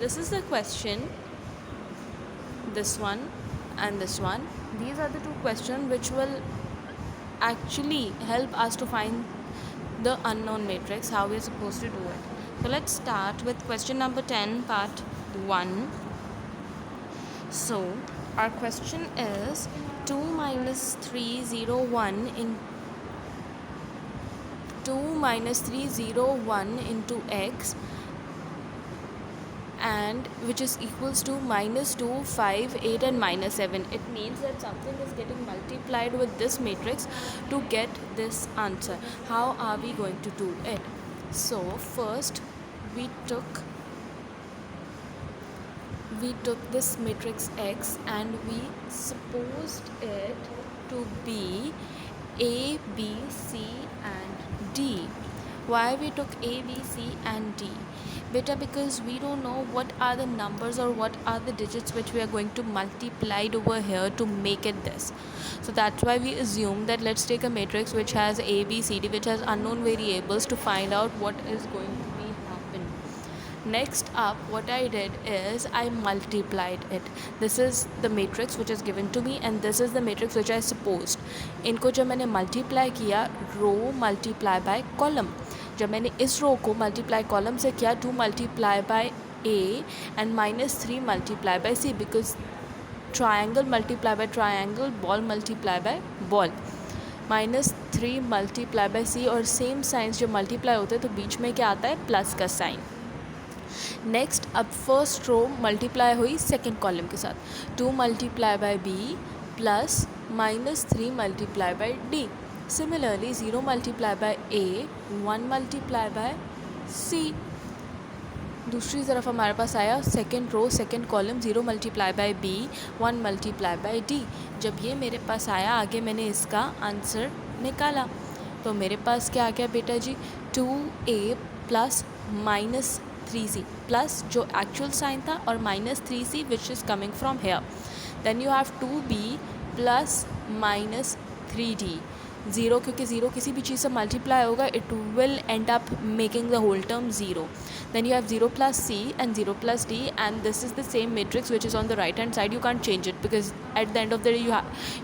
This is the question, this one and this one. These are the two questions which will actually help us to find the unknown matrix, how we're supposed to do it. So let's start with question number 10, part 1. So our question is 2 minus 301 in 2 minus 301 into x, and which is equals to minus 2, 5, 8 and minus 7. It means that something is getting multiplied with this matrix to get this answer. How are we going to do it? So first we took this matrix X and we supposed it to be A, B, C and D. Why we took A, B, C and D? Beta, because we don't know what are the numbers or what are the digits which we are going to multiply over here to make it this. So that's why we assume that let's take a matrix which has A, B, C, D, which has unknown variables to find out what is going to be happen. Next up, what I did is I multiplied it. This is the matrix which is given to me and this is the matrix which I supposed. इनको जब मैंने multiply किया, row multiply by column. जब मैंने इस रो को multiply column से किया, 2 multiply by A and minus 3 multiply by C, because triangle multiply by triangle, ball multiply by ball. Minus 3 multiply by C, और सेम साइंस जब मल्टीप्लाई होते हैं तो बीच में क्या आता है, प्लस का साइन. नेक्स्ट अब फर्स्ट रो मल्टीप्लाई हुई सेकेंड कॉलम के साथ, 2 multiply by B plus minus 3 multiply by D. Similarly, 0 multiplied by A, 1 multiplied by C. दूसरी तरफ हमारे पास आया second row second column, 0 multiply by B, 1 multiply by D. जब ये मेरे पास आया, आगे मैंने इसका आंसर निकाला तो मेरे पास क्या आ गया बेटा जी, 2A plus minus 3C plus जो एक्चुअल साइन था और minus 3C which is coming from here. Then you have 2B plus minus 3D. Zero, क्योंकि ज़ीरो किसी भी चीज़ से मल्टीप्लाई होगा, it will end up making the whole term zero. Then you have 0 plus C and 0 plus D, and this is the same matrix which is on the right hand side. You can't change it because at the end of the day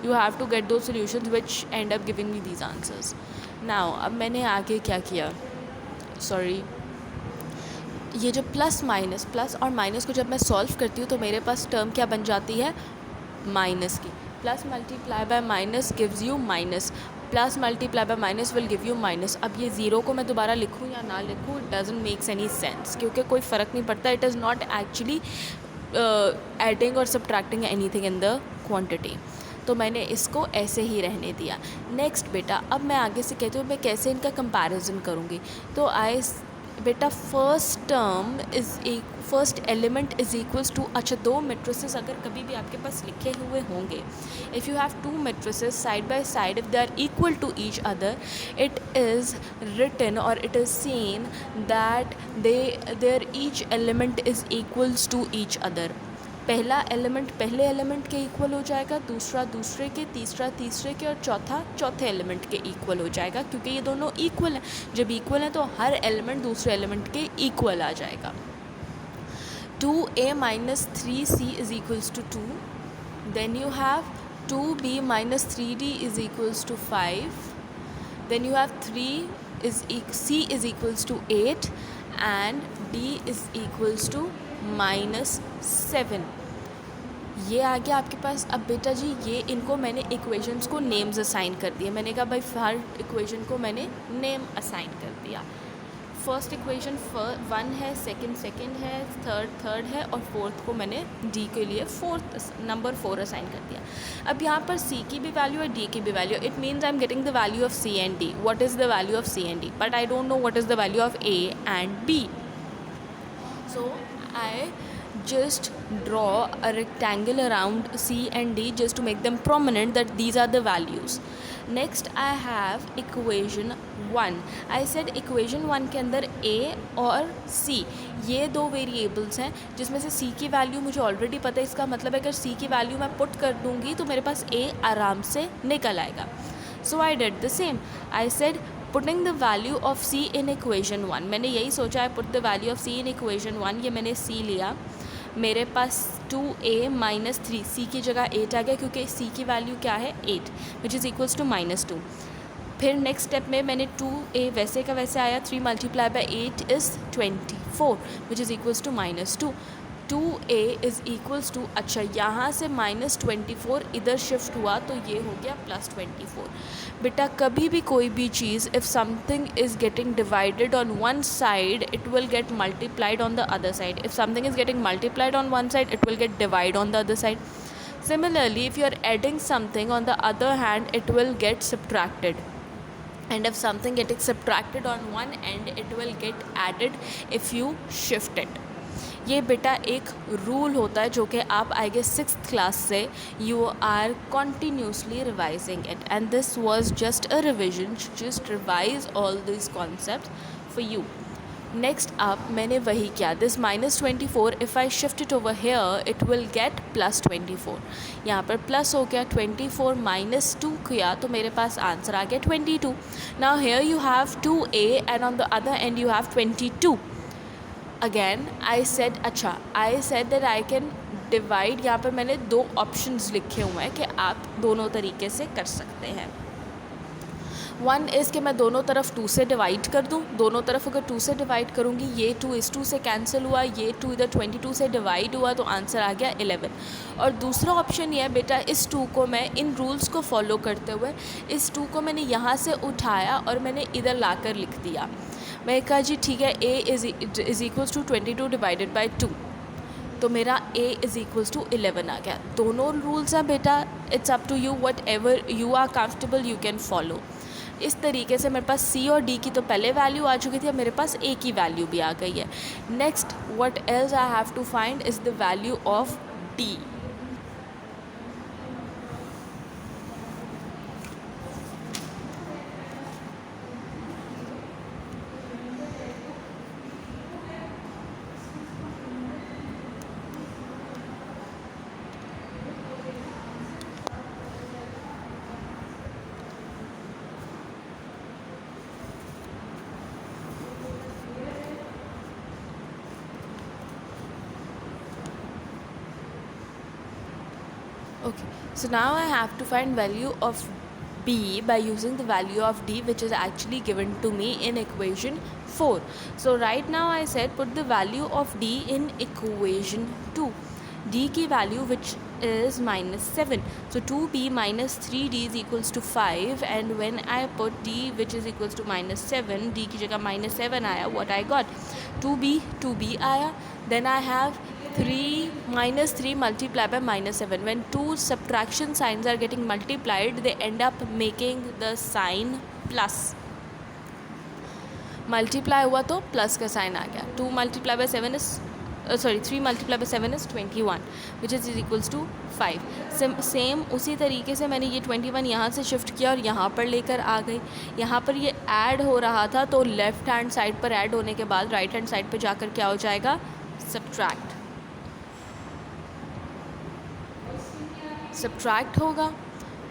you have to get two solutions which end up giving me these answers. Now अब मैंने आगे क्या किया, sorry, ये जो plus और minus को जब मैं सॉल्व करती हूँ तो मेरे पास टर्म क्या बन जाती है, माइनस की. Plus multiply by minus gives you minus, plus multiply by minus will give you minus. अब ये ज़ीरो को मैं दोबारा लिखूँ या ना लिखूँ, it doesn't makes any sense, क्योंकि कोई फ़र्क नहीं पड़ता. It is not actually adding और subtracting anything in the quantity. तो मैंने इसको ऐसे ही रहने दिया. नेक्स्ट बेटा, अब मैं आगे से कहती हूँ मैं कैसे इनका कंपैरिजन करूँगी. तो बेटा first term first element is equals to, अच्छा दो मेट्रिसेस अगर कभी भी आपके पास लिखे हुए होंगे, if you have two matrices side by side, if they are equal to each other, it is written और it is seen that there each element is equals to each other. पहला element पहले element के equal हो जाएगा, दूसरा दूसरे के, तीसरा तीसरे के और चौथा चौथे एलिमेंट के इक्वल हो जाएगा, क्योंकि ये दोनों इक्वल हैं. जब इक्वल हैं तो हर एलिमेंट दूसरे एलिमेंट के इक्वल आ जाएगा. 2A minus 3C is equals to 2. Then you have 2B minus 3D is equals to 5. Then you have C is equals to 8 and D is equals to minus 7. ये आ गया आपके पास. अब बेटा जी ये इनको मैंने इक्वेशंस को नेम्स असाइन कर दिए. मैंने कहा भाई हर इक्वेशन को मैंने नेम असाइन कर दिया. फर्स्ट इक्वेशन 1 है, सेकंड है, थर्ड है और फोर्थ को मैंने D के लिए नंबर 4 असाइन कर दिया. अब यहाँ पर C की भी वैल्यू है, D की भी value. It means I am getting the value of C and D. What is the value of C and D, but I don't know what is the value of A and B. So I just draw a rectangle around C and D just to make them prominent that these are the values. Next I have equation 1. I said equation 1 के अंदर A और C ये दो variables हैं, जिसमें से C की value मुझे ऑलरेडी पता है. इसका मतलब है अगर C की वैल्यू मैं पुट कर दूँगी तो मेरे पास A आराम से निकल आएगा. So I did the same. I said putting the value of C in equation 1, मैंने यही सोचा है, put the value of C in equation 1, ये मैंने सी लिया, मेरे पास 2a माइनस 3, सी की जगह 8 आ गया क्योंकि सी की वैल्यू क्या है 8, विच इज़ इक्वल्स टू -2। फिर नेक्स्ट स्टेप में मैंने 2a वैसे का वैसे आया, 3 multiply by 8 is 24, which is equals to -2। 2a is equals to, अच्छा यहाँ से -24 इधर शिफ्ट हुआ तो ये हो गया +24। बेटा कभी भी कोई भी चीज़, if something is getting divided on one side it will get multiplied on the other side, if something is getting multiplied on one side it will get divide on the other side. Similarly, if you are adding something, on the other hand it will get subtracted, and if something getting subtracted on one end it will get added if you shift it. ये बेटा एक rule होता है जो कि आप I guess 6th class से you are continuously revising it, and this was just a revision, just revise all this concept for you. Next up मैंने वही किया, this -24 if I shift it over here it will get +24. यहाँ पर plus हो गया, 24 -2 किया तो मेरे पास आंसर आ गया 22. Now here you have 2a and on the other end you have 22. Again I said, अच्छा I said that I can divide, यहाँ पर मैंने 2 ऑप्शंस लिखे हुए हैं कि आप दोनों तरीके से कर सकते हैं. वन इज़ कि मैं दोनों तरफ 2 से डिवाइड कर दूँ, दोनों तरफ अगर 2 से डिवाइड करूँगी ये 2 इस 2 से कैंसिल हुआ, ये 2 इधर 22 से डिवाइड हुआ तो आंसर आ गया 11. और दूसरा ऑप्शन ये है बेटा, इस 2 को मैं इन रूल्स को फॉलो करते हुए इस 2 को मैंने यहाँ से उठाया और मैंने इधर ला कर लिख दिया. मैं कहा जी ठीक है, a is equals to 22 divided by 2, तो मेरा a इज़ इक्वल्स टू 11 आ गया. दोनों रूल्स हैं बेटा, it's up to you, whatever you are comfortable you can follow. इस तरीके से मेरे पास c और d की तो पहले वैल्यू आ चुकी थी, अब मेरे पास a की वैल्यू भी आ गई है. Next what else I have to find is the value of d. Okay, so now I have to find value of b by using the value of d which is actually given to me in equation 4. So right now I said put the value of d in equation 2. d की value which is -7. So 2b minus 3d is equals to 5, and when I put d which is equals to -7, d की जगह -7 आया, what I got 2b आया. Then I have 3 multiplied by -7. When two subtraction signs are getting multiplied they end up making the sign plus. Multiply हुआ तो plus का sign आ गया. 3 multiplied by 7 is 21 which is equals to 5. Same उसी तरीके से मैंने ये 21 यहाँ से शिफ्ट किया और यहाँ पर लेकर आ गई. यहाँ पर ये ऐड हो रहा था तो लेफ़्ट हैंड साइड पर ऐड होने के बाद राइट हैंड साइड पर जाकर क्या हो जाएगा, सब्ट्रैक्ट होगा.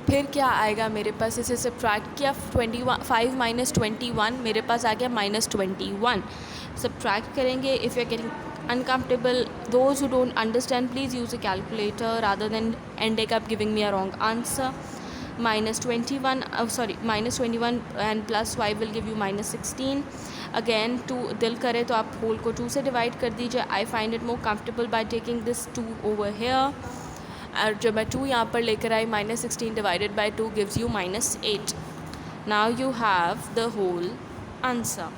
फिर क्या आएगा मेरे पास, इसे सब्ट्रैक्ट किया, 5 माइनस 21 मेरे पास आ गया -21. सब्ट्रैक्ट करेंगे. If you are getting uncomfortable, those who don't understand please use a calculator rather than ending up giving me a wrong answer. -21 and plus 5 will give you -16. Again 2 दिल करे तो आप whole को 2 से divide कर दीजिए. I find it more comfortable by taking this 2 over here. और जब मैं 2 यहाँ पर लेकर आई, -16 divided by 2 gives you -8. Now you have the whole answer.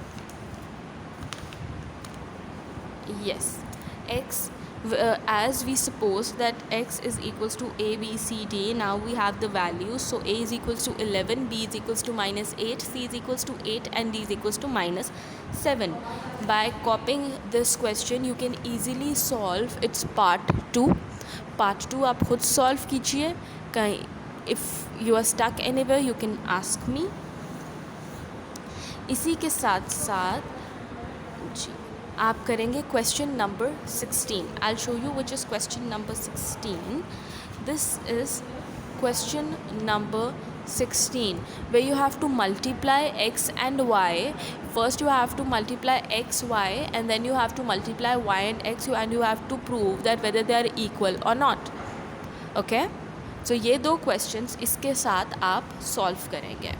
Yes, x as we suppose that x is equals to a b c d. Now we have the values, so a is equals to 11, b is equals to -8, c is equals to 8 and d is equals to -7. By copying this question you can easily solve its part 2. Part 2 आप खुद solve कीजिए. कहीं if you are stuck anywhere you can ask me. इसी के साथ साथ जी आप करेंगे question number 16. I'll show you which is question number 16. This is question number 16, where you have to multiply x and y. First you have to multiply x, y, and then you have to multiply y and x, and you have to prove that whether they are equal or not. Okay, so ये दो questions इसके साथ आप solve करेंगे.